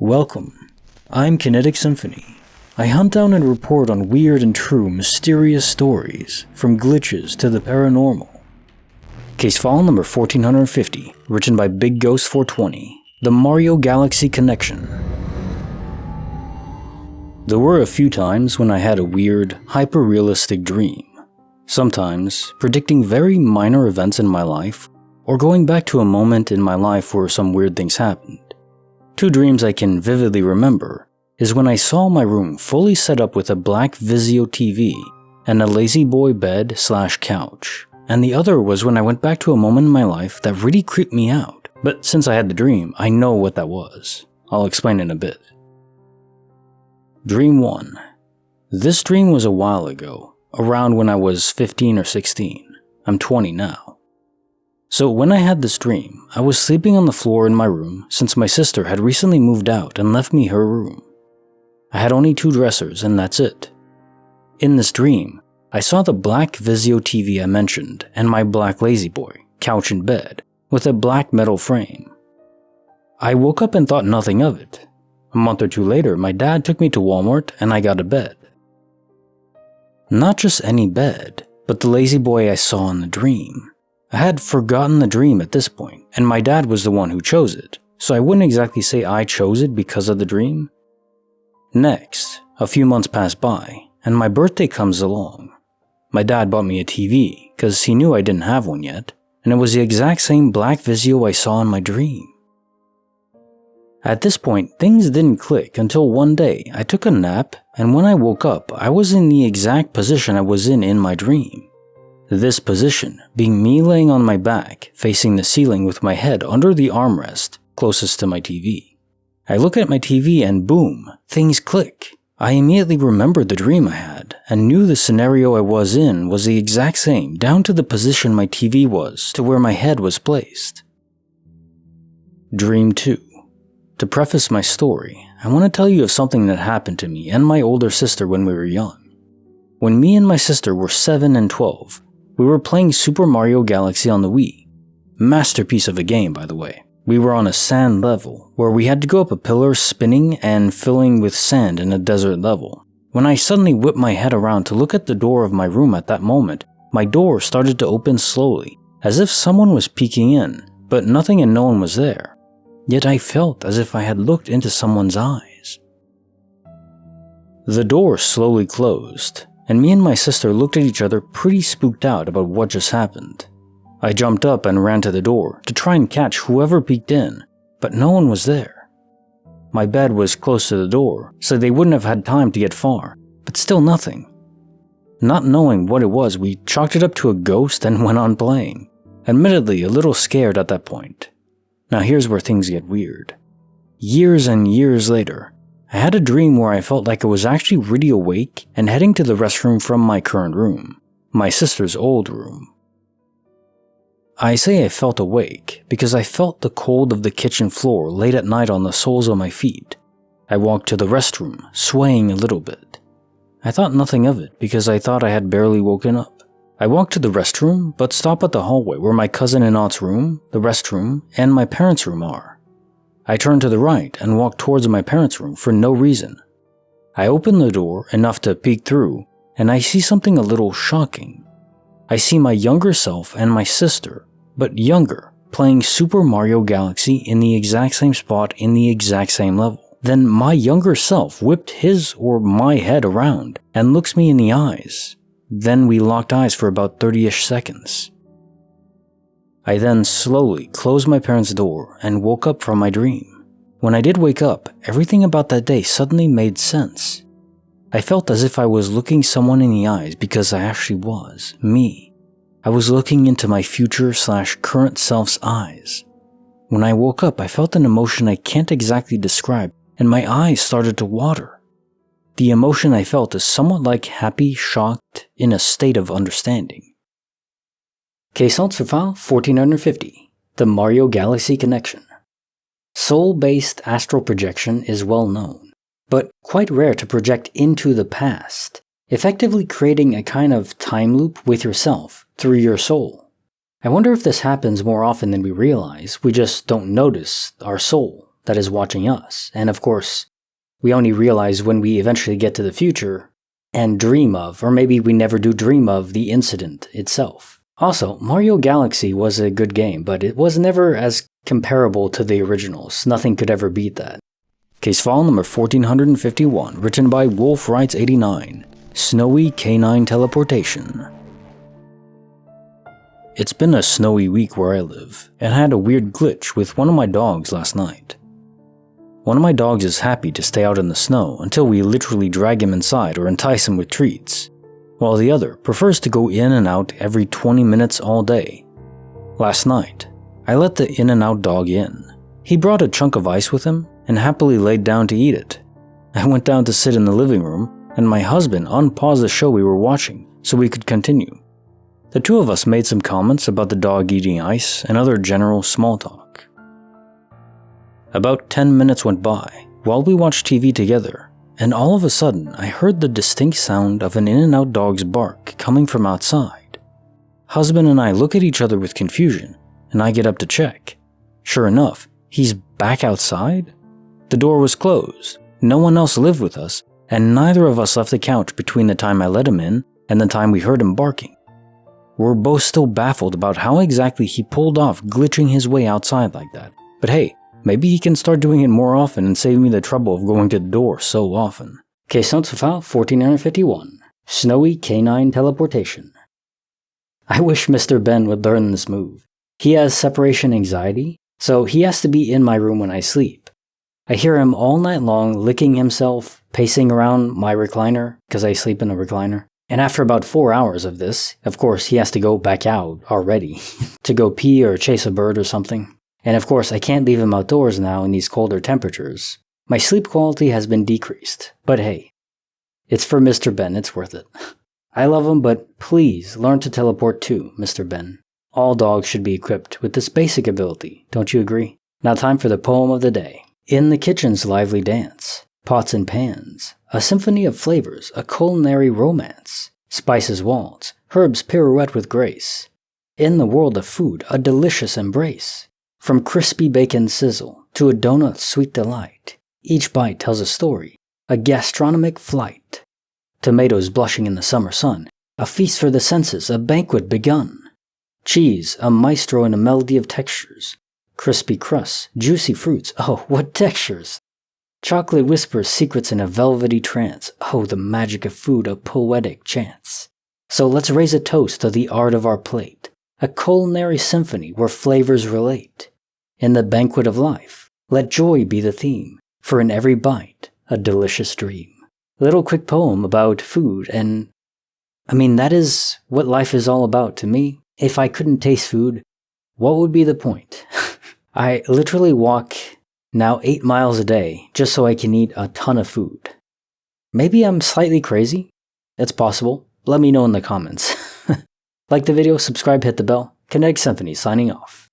Welcome. I'm Kinetic Symphony. I hunt down and report on weird and true mysterious stories, from glitches to the paranormal. Case file number 1450, written by Big Ghost 420, The Mario Galaxy Connection. There were a few times when I had a weird, hyper-realistic dream. Sometimes predicting very minor events in my life, or going back to a moment in my life where some weird things happened. Two dreams I can vividly remember is when I saw my room fully set up with a black Vizio TV and a lazy boy bed / couch, and the other was when I went back to a moment in my life that really creeped me out, but since I had the dream, I know what that was. I'll explain in a bit. Dream 1. This dream was a while ago, around when I was 15 or 16. I'm 20 now. So when I had this dream, I was sleeping on the floor in my room since my sister had recently moved out and left me her room. I had only 2 dressers and that's it. In this dream, I saw the black Vizio TV I mentioned and my black lazy boy, couch and bed, with a black metal frame. I woke up and thought nothing of it. A month or two later, my dad took me to Walmart and I got a bed. Not just any bed, but the lazy boy I saw in the dream. I had forgotten the dream at this point, and my dad was the one who chose it, so I wouldn't exactly say I chose it because of the dream. Next, a few months pass by, and my birthday comes along. My dad bought me a TV, because he knew I didn't have one yet, and it was the exact same black Vizio I saw in my dream. At this point, things didn't click until one day I took a nap, and when I woke up, I was in the exact position I was in my dream. This position being me laying on my back, facing the ceiling with my head under the armrest closest to my TV. I look at my TV and boom, things click. I immediately remembered the dream I had and knew the scenario I was in was the exact same down to the position my TV was to where my head was placed. Dream 2. To preface my story, I want to tell you of something that happened to me and my older sister when we were young. When me and my sister were 7 and 12, we were playing Super Mario Galaxy on the Wii. Masterpiece of a game, by the way. We were on a sand level, where we had to go up a pillar spinning and filling with sand in a desert level. When I suddenly whipped my head around to look at the door of my room at that moment, my door started to open slowly, as if someone was peeking in, but nothing and no one was there. Yet I felt as if I had looked into someone's eyes. The door slowly closed, and me and my sister looked at each other pretty spooked out about what just happened. I jumped up and ran to the door to try and catch whoever peeked in, but no one was there. My bed was close to the door, so they wouldn't have had time to get far, but still nothing. Not knowing what it was, we chalked it up to a ghost and went on playing, admittedly a little scared at that point. Now here's where things get weird. Years and years later, I had a dream where I felt like I was actually really awake and heading to the restroom from my current room, my sister's old room. I say I felt awake because I felt the cold of the kitchen floor late at night on the soles of my feet. I walked to the restroom, swaying a little bit. I thought nothing of it because I thought I had barely woken up. I walked to the restroom, but stopped at the hallway where my cousin and aunt's room, the restroom, and my parents' room are. I turned to the right and walked towards my parents' room for no reason. I open the door enough to peek through, and I see something a little shocking. I see my younger self and my sister, but younger, playing Super Mario Galaxy in the exact same spot in the exact same level. Then my younger self whipped his or my head around and looks me in the eyes. Then we locked eyes for about 30-ish seconds. I then slowly closed my parents' door and woke up from my dream. When I did wake up, everything about that day suddenly made sense. I felt as if I was looking someone in the eyes because I actually was, me. I was looking into my future / current self's eyes. When I woke up, I felt an emotion I can't exactly describe, and my eyes started to water. The emotion I felt is somewhat like happy, shocked, in a state of understanding. Case file 1450, The Mario Galaxy Connection. Soul-based astral projection is well known, but quite rare to project into the past, effectively creating a kind of time loop with yourself through your soul. I wonder if this happens more often than we realize, we just don't notice our soul that is watching us, and of course, we only realize when we eventually get to the future and dream of, or maybe we never do dream of, the incident itself. Also, Mario Galaxy was a good game, but it was never as comparable to the originals. Nothing could ever beat that. Case file number 1451, written by Wolfwrights89, Snowy Canine Teleportation. It's been a snowy week where I live, and I had a weird glitch with one of my dogs last night. One of my dogs is happy to stay out in the snow until we literally drag him inside or entice him with treats, while the other prefers to go in and out every 20 minutes all day. Last night, I let the in and out dog in. He brought a chunk of ice with him and happily laid down to eat it. I went down to sit in the living room, and my husband unpaused the show we were watching so we could continue. The two of us made some comments about the dog eating ice and other general small talk. About 10 minutes went by while we watched TV together, and all of a sudden I heard the distinct sound of an in-and-out dog's bark coming from outside. Husband and I look at each other with confusion, and I get up to check. Sure enough, he's back outside? The door was closed, no one else lived with us, and neither of us left the couch between the time I let him in and the time we heard him barking. We're both still baffled about how exactly he pulled off glitching his way outside like that, but hey, maybe he can start doing it more often and save me the trouble of going to the door so often. Case notes for file 1451, Snowy Canine Teleportation. I wish Mr. Ben would learn this move. He has separation anxiety, so he has to be in my room when I sleep. I hear him all night long licking himself, pacing around my recliner, because I sleep in a recliner. And after about 4 hours of this, of course he has to go back out already, to go pee or chase a bird or something. And of course I can't leave him outdoors now in these colder temperatures. My sleep quality has been decreased, but hey, it's for Mr. Ben, it's worth it. I love him, but please learn to teleport too, Mr. Ben. All dogs should be equipped with this basic ability, don't you agree? Now time for the poem of the day. In the kitchen's lively dance, pots and pans, a symphony of flavors, a culinary romance, spices waltz, herbs pirouette with grace. In the world of food, a delicious embrace. From crispy bacon sizzle to a donut's sweet delight, each bite tells a story, a gastronomic flight. Tomatoes blushing in the summer sun, a feast for the senses, a banquet begun. Cheese, a maestro in a melody of textures. Crispy crusts, juicy fruits, oh, what textures! Chocolate whispers secrets in a velvety trance, oh, the magic of food, a poetic chance. So let's raise a toast to the art of our plate, a culinary symphony where flavors relate. In the banquet of life, let joy be the theme, for in every bite, a delicious dream. A little quick poem about food, and that is what life is all about to me. If I couldn't taste food, what would be the point? I literally walk now 8 miles a day just so I can eat a ton of food. Maybe I'm slightly crazy. It's possible. Let me know in the comments. Like the video, subscribe, hit the bell. Kinetic Symphony signing off.